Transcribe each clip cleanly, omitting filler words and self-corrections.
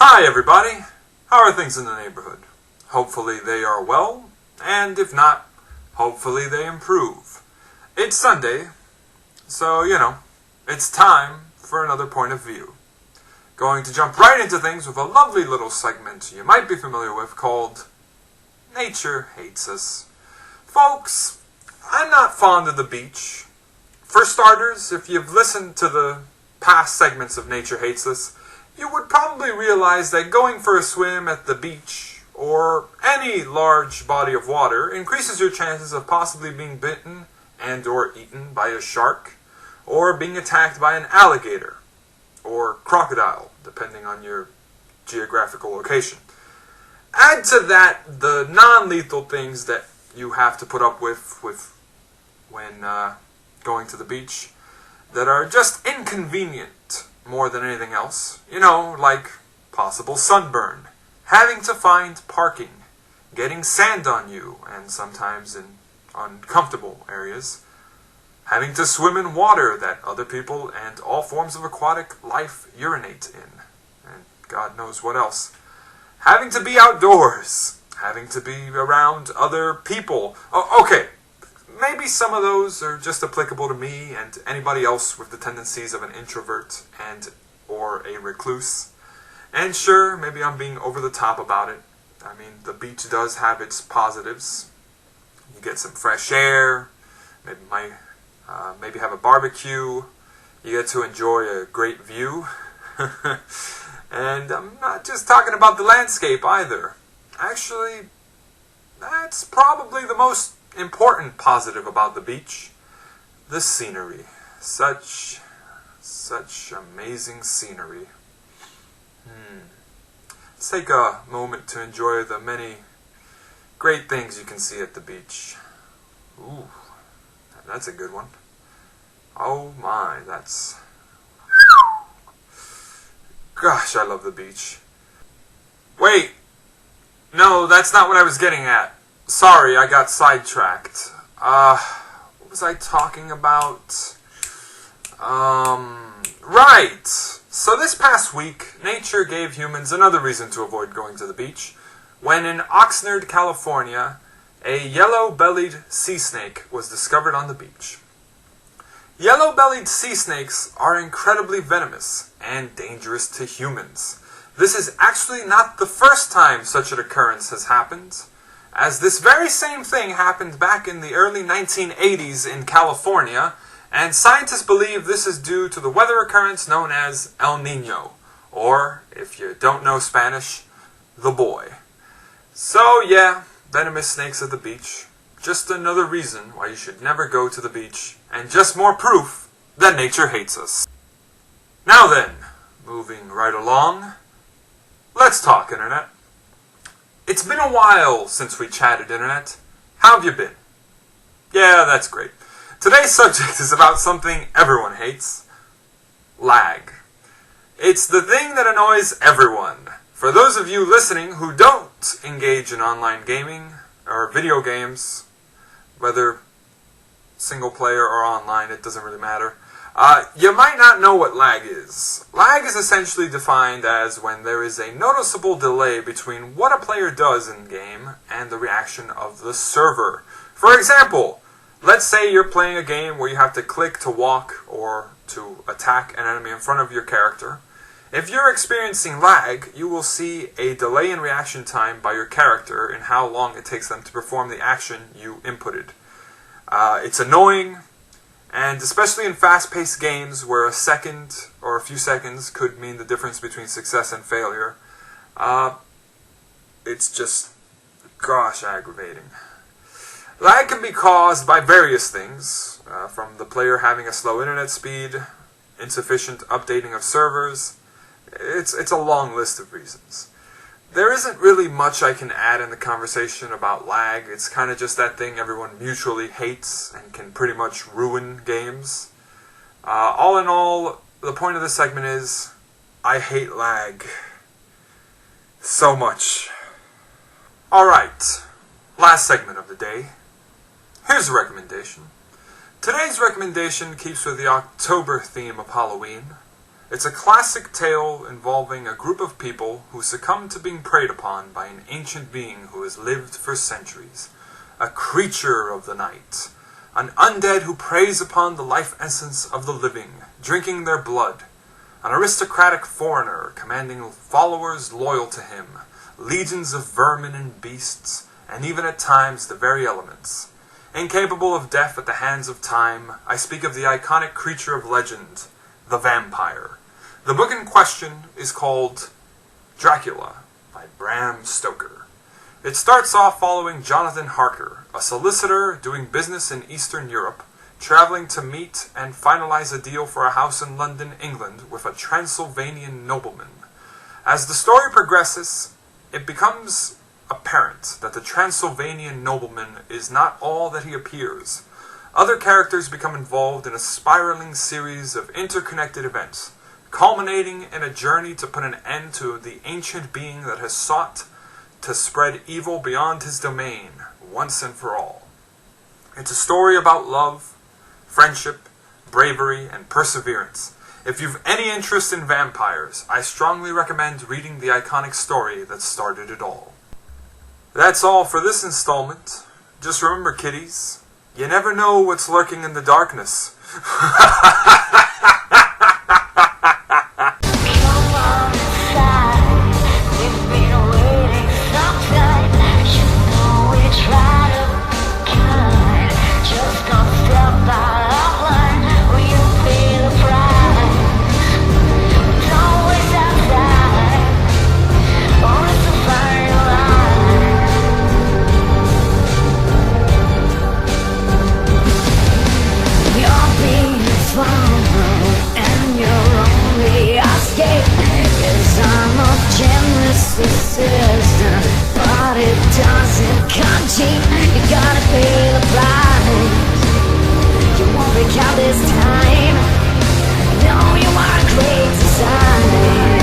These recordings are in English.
Hi everybody, how are things in the neighborhood? Hopefully they are well, and if not, hopefully they improve. It's Sunday, so it's time for another point of view. Going to jump right into things with a lovely little segment you might be familiar with called Nature Hates Us. Folks, I'm not fond of the beach. For starters, if you've listened to the past segments of Nature Hates Us, you would probably realize that going for a swim at the beach or any large body of water increases your chances of possibly being bitten and or eaten by a shark or being attacked by an alligator or crocodile, depending on your geographical location. Add to that the non-lethal things that you have to put up with when going to the beach that are just inconvenient more than anything else. Like possible sunburn, having to find parking, getting sand on you, and sometimes in uncomfortable areas, having to swim in water that other people and all forms of aquatic life urinate in, and God knows what else. Having to be outdoors, having to be around other people. Okay, maybe some of those are just applicable to me and anybody else with the tendencies of an introvert and or a recluse. And sure, maybe I'm being over the top about it. I mean, the beach does have its positives. You get some fresh air, maybe have a barbecue, you get to enjoy a great view. And I'm not just talking about the landscape either. Actually, that's probably the most important positive about the beach. The scenery. Such amazing scenery. Let's take a moment to enjoy the many great things you can see at the beach. Ooh, that's a good one. Oh my, gosh, I love the beach. Wait, no, that's not what I was getting at. Sorry, I got sidetracked. What was I talking about? Right. So this past week, nature gave humans another reason to avoid going to the beach, when in Oxnard, California, a yellow-bellied sea snake was discovered on the beach. Yellow-bellied sea snakes are incredibly venomous and dangerous to humans. This is actually not the first time such an occurrence has happened, as this very same thing happened back in the early 1980s in California, and scientists believe this is due to the weather occurrence known as El Niño, or, if you don't know Spanish, the boy. So yeah, venomous snakes at the beach. Just another reason why you should never go to the beach, and just more proof that nature hates us. Now then, moving right along, let's talk Internet. It's been a while since we chatted, Internet. How have you been? Yeah, that's great. Today's subject is about something everyone hates. Lag. It's the thing that annoys everyone. For those of you listening who don't engage in online gaming or video games, whether single player or online, it doesn't really matter, you might not know what lag is. Lag is essentially defined as when there is a noticeable delay between what a player does in-game and the reaction of the server. For example, let's say you're playing a game where you have to click to walk or to attack an enemy in front of your character. If you're experiencing lag, you will see a delay in reaction time by your character in how long it takes them to perform the action you inputted. It's annoying, and especially in fast-paced games where a second or a few seconds could mean the difference between success and failure, it's just, gosh, aggravating. Lag can be caused by various things, from the player having a slow internet speed, insufficient updating of servers. It's a long list of reasons. There isn't really much I can add in the conversation about lag. It's kind of just that thing everyone mutually hates and can pretty much ruin games. All in all, the point of this segment is, I hate lag so much. Alright, last segment of the day. Here's a recommendation. Today's recommendation keeps with the October theme of Halloween. It's a classic tale involving a group of people who succumb to being preyed upon by an ancient being who has lived for centuries. A creature of the night. An undead who preys upon the life essence of the living, drinking their blood. An aristocratic foreigner commanding followers loyal to him. Legions of vermin and beasts, and even at times the very elements. Incapable of death at the hands of time, I speak of the iconic creature of legend, the vampire. The book in question is called Dracula by Bram Stoker. It starts off following Jonathan Harker, a solicitor doing business in Eastern Europe, traveling to meet and finalize a deal for a house in London, England, with a Transylvanian nobleman. As the story progresses, it becomes apparent that the Transylvanian nobleman is not all that he appears. Other characters become involved in a spiraling series of interconnected events, culminating in a journey to put an end to the ancient being that has sought to spread evil beyond his domain once and for all. It's a story about love, friendship, bravery, and perseverance. If you've any interest in vampires, I strongly recommend reading the iconic story that started it all. That's all for this installment. Just remember, kiddies, you never know what's lurking in the darkness. But it doesn't come cheap. You gotta pay the price. You won't break out this time. No, you are great design.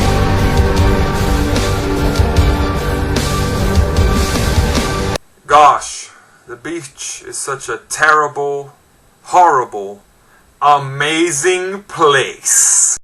Gosh, the beach is such a terrible, horrible, amazing place.